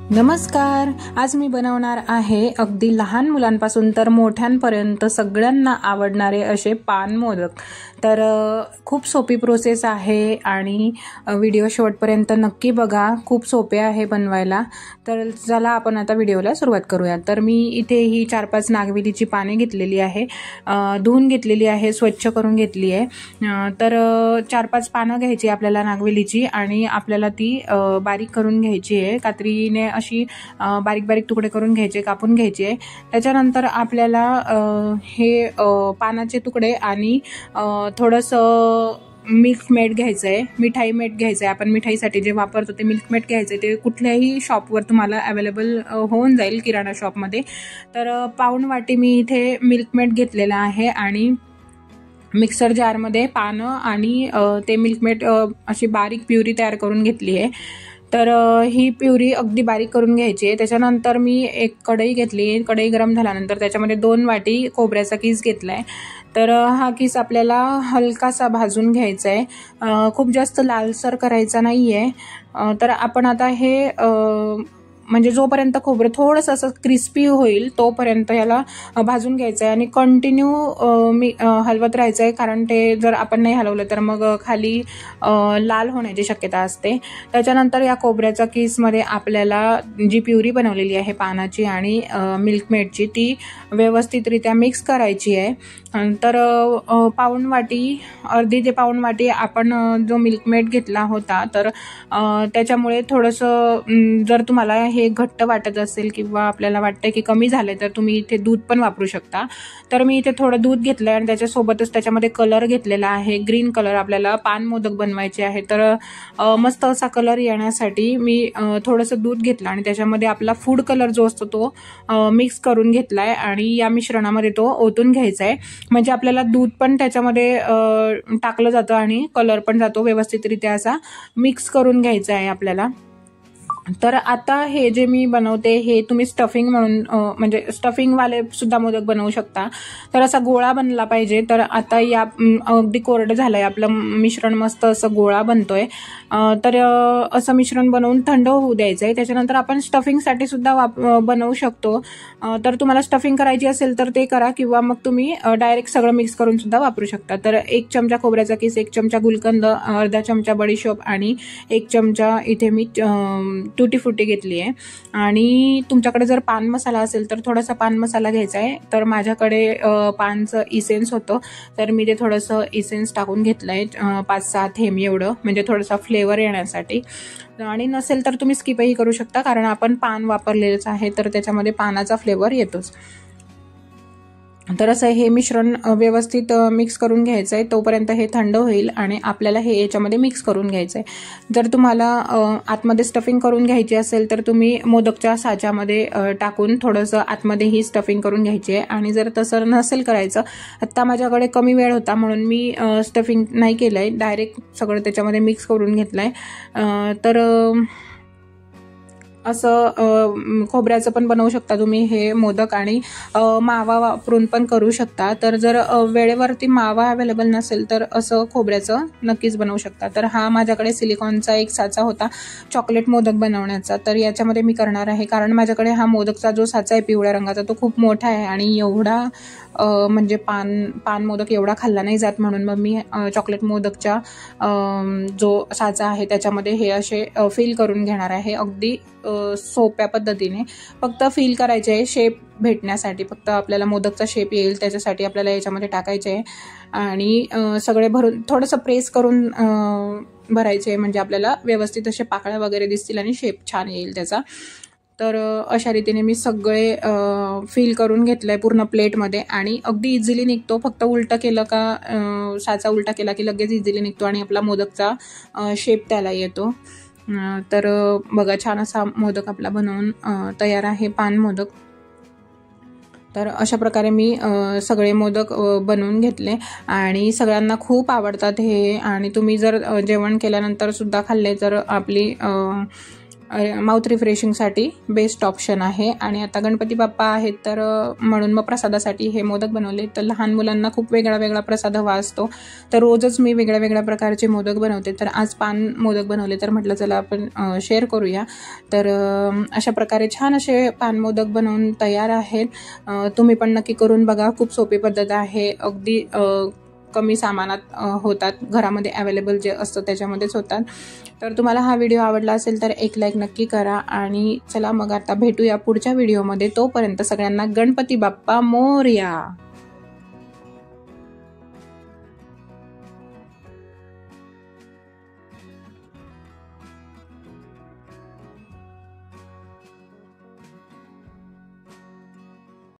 नमस्कार. आज मी बनवणार आहे अगदी लहान मुलांपासून तर मोठ्यांपर्यंत सगळ्यांना आवडणारे असे पान मोदक. तर खूप सोपी प्रोसेस आहे आणि व्हिडिओ शेवटपर्यंत नक्की बघा. खूप सोपे आहे बनवायला. तर चला आपण आता व्हिडिओला सुरुवात करूया. तर मी इथे ही 4-5 नागवेलीची पाने घेतलेली आहे, धुवून घेतलेली आहे, स्वच्छ करून घेतली आहे. तर 4-5 पानं घ्यायची आपल्याला नागवेलीची आणि आपल्याला ती बारीक करून घ्यायची आहे. कात्रीने अशी बारीक बारीक तुकडे करून घ्यायचे, कापून घ्यायचे. त्याच्यानंतर आपल्याला हे पानाचे तुकडे आणि थोडंसं मिल्क मेड घ्यायचं आहे, मिठाई मेड घ्यायचं आहे. आपण मिठाईसाठी जे वापरतो ते मिल्क मेड घ्यायचं आहे. ते कुठल्याही शॉपवर तुम्हाला अवेलेबल होऊन जाईल, किराणा शॉपमध्ये. तर पाऊण वाटी मी इथे मिल्क मेड घेतलेला आहे आणि मिक्सर जारमध्ये पानं आणि ते मिल्क मेड अशी बारीक प्युरी तयार करून घेतली आहे. तर ही प्युरी अगदी बारीक करून घ्यायची आहे. त्याच्यानंतर मी एक कढई घेतली. कढई गरम झाल्यानंतर त्याच्यामध्ये 2 वाटी खोबऱ्याचा किस घेतला आहे. तर हा किस आपल्याला हलकासा भाजून घ्यायचा आहे, खूप जास्त लालसर करायचा नाही आहे. तर आपण आता हे म्हणजे जोपर्यंत खोबरं थोडंसं असं क्रिस्पी होईल तोपर्यंत याला भाजून घ्यायचं आहे आणि कंटिन्यू मी हलवत राहायचं आहे, कारण ते जर आपण नाही हलवलं तर मग खाली लाल होण्याची शक्यता असते. त्याच्यानंतर या खोबऱ्याच्या किसमध्ये आपल्याला जी प्युरी बनवलेली आहे पानाची आणि मिल्क मेडची ती व्यवस्थितरित्या मिक्स करायची आहे. तर पाऊण वाटी, अर्धी ते पाऊण वाटी आपण जो मिल्क मेड घेतला होता, तर त्याच्यामुळे थोडंसं जर तुम्हाला हे घट्ट वाटत असेल किंवा आपल्याला वाटतं की कमी झालंय तर तुम्ही इथे दूध पण वापरू शकता. तर मी इथे थोडं दूध घेतलंय आणि त्याच्यासोबतच त्याच्यामध्ये कलर घेतलेला आहे, ग्रीन कलर. आपल्याला पान मोदक बनवायचे आहे, तर मस्त असा कलर येण्यासाठी मी थोडंसं दूध घेतलं आणि त्याच्यामध्ये आपला फूड कलर जो असतो तो मिक्स करून घेतलाय आणि या मिश्रणामध्ये तो ओतून घ्यायचा आहे. म्हणजे आपल्याला दूध पण त्याच्यामध्ये टाकलं जातं आणि कलर पण जातो. व्यवस्थितरित्या असा मिक्स करून घ्यायचा आहे आपल्याला. तर आता हे जे मी बनवते हे तुम्ही स्टफिंग म्हणून म्हणजे स्टफिंगवाले सुद्धा मोदक बनवू शकता. तर असा गोळा बनला पाहिजे. तर आता या अगदी कोरडं झालंय आपलं मिश्रण, मस्त असं गोळा बनतोय. तर असं मिश्रण बनवून थंड होऊ द्यायचंय. त्याच्यानंतर आपण स्टफिंगसाठी सुद्धा बनवू शकतो. तर तुम्हाला स्टफिंग करायची असेल तर ते करा, किंवा मग तुम्ही डायरेक्ट सगळं मिक्स करून सुद्धा वापरू शकता. तर 1 चमचा खोबऱ्याचा किस, 1 चमचा गुलकंद, अर्धा चमचा बडीशोप आणि 1 चमचा इथे मी तुटी फुटी घेतली आहे. आणि तुमच्याकडे जर पान मसाला असेल तर थोडासा पान मसाला घ्यायचा आहे. तर माझ्याकडे पानचं इसेन्स होतं, तर मी ते थोडंसं इसेन्स टाकून घेतलंय, 5-6 थेंब एवढं, म्हणजे थोडासा फ्लेवर येण्यासाठी. आणि नसेल तर तुम्ही स्किपही करू शकता, कारण आपण पान वापरलेलंच आहे, तर त्याच्यामध्ये पानाचा फ्लेवर येतोच. तर असं हे मिश्रण व्यवस्थित मिक्स करून घ्यायचं आहे. तोपर्यंत हे थंड होईल आणि आपल्याला हे याच्यामध्ये मिक्स करून घ्यायचं आहे. जर तुम्हाला आतमध्ये स्टफिंग करून घ्यायची असेल तर तुम्ही मोदकच्या साच्यामध्ये टाकून थोडंसं आतमध्ये ही स्टफिंग करून घ्यायची आहे. आणि जर तसं नसेल करायचं, आत्ता माझ्याकडे कमी वेळ होता म्हणून मी स्टफिंग नाही केलं आहे, डायरेक्ट सगळं त्याच्यामध्ये मिक्स करून घेतलं आहे. तर असं खोबऱ्याचं पण बनवू शकता तुम्ही हे मोदक, आणि मावा वापरून पण करू शकता. तर जर वेळेवरती मावा अवेलेबल नसेल तर असं खोबऱ्याचं नक्कीच बनवू शकता. तर हा माझ्याकडे सिलिकॉनचा एक साचा होता चॉकलेट मोदक बनवण्याचा, तर याच्यामध्ये मी करणार आहे. कारण माझ्याकडे हा मोदकचा जो साचा आहे पिवळ्या रंगाचा तो खूप मोठा आहे आणि एवढा म्हणजे पान मोदक एवढा खाल्ला नाही जात, म्हणून मग मी चॉकलेट मोदकच्या जो साचा आहे त्याच्यामध्ये हे असे फिल करून घेणार आहे. अगदी सोप्या पद्धतीने फक्त फिल करायचे आहे, शेप भेटण्यासाठी. फक्त आपल्याला मोदकचा शेप येईल त्याच्यासाठी आपल्याला याच्यामध्ये टाकायचे आहे आणि सगळे भरून थोडंसं प्रेस करून भरायचे आहे, म्हणजे आपल्याला व्यवस्थित असे पाकळ्या वगैरे दिसतील आणि शेप छान येईल त्याचा. तर अशा रीतीने मी सगळे फिल करून घेतलंय पूर्ण प्लेटमध्ये आणि अगदी इझिली निघतो. फक्त उलटं केलं का, साचा उलटा केला की लगेच इझिली निघतो आणि आपला मोदकचा शेप त्याला येतो. तर बघा, छान असा मोदक आपला बनवून तयार आहे, पान मोदक. तर अशा प्रकारे मी सगळे मोदक बनवून घेतले आणि सगळ्यांना खूप आवडतात हे. आणि तुम्ही जर जेवण केल्यानंतर सुद्धा खाल्ले तर आपली माउथ रिफ्रेशिंगसाठी बेस्ट ऑप्शन आहे। आणि आता गणपती बाप्पा आहेत तर म्हणून मग प्रसादासाठी हे मोदक बनवले। तर लहान मुलांना खूप वेगळा वेगळा प्रसाद हवा असतो, तर रोजच मी वेगळ्या वेगळ्या प्रकारचे मोदक बनवते। तर आज पान मोदक बनवले, तर म्हटलं चला आपण शेअर करूया। तर अशा प्रकारे छान असे पान मोदक बनवून तयार आहेत। तुम्ही पण नक्की करून बघा, खूप सोपी पद्धत आहे, अगदी कमी सामानात होतात, घरामध्ये अवेलेबल जे असतं त्याच्यामध्येच होतात। तर तुम्हाला हा व्हिडिओ आवडला असेल तर एक लाईक नक्की करा। आणि चला मग आता भेटूया पुढच्या व्हिडिओमध्ये, तोपर्यंत सगळ्यांना गणपती बाप्पा मोरया।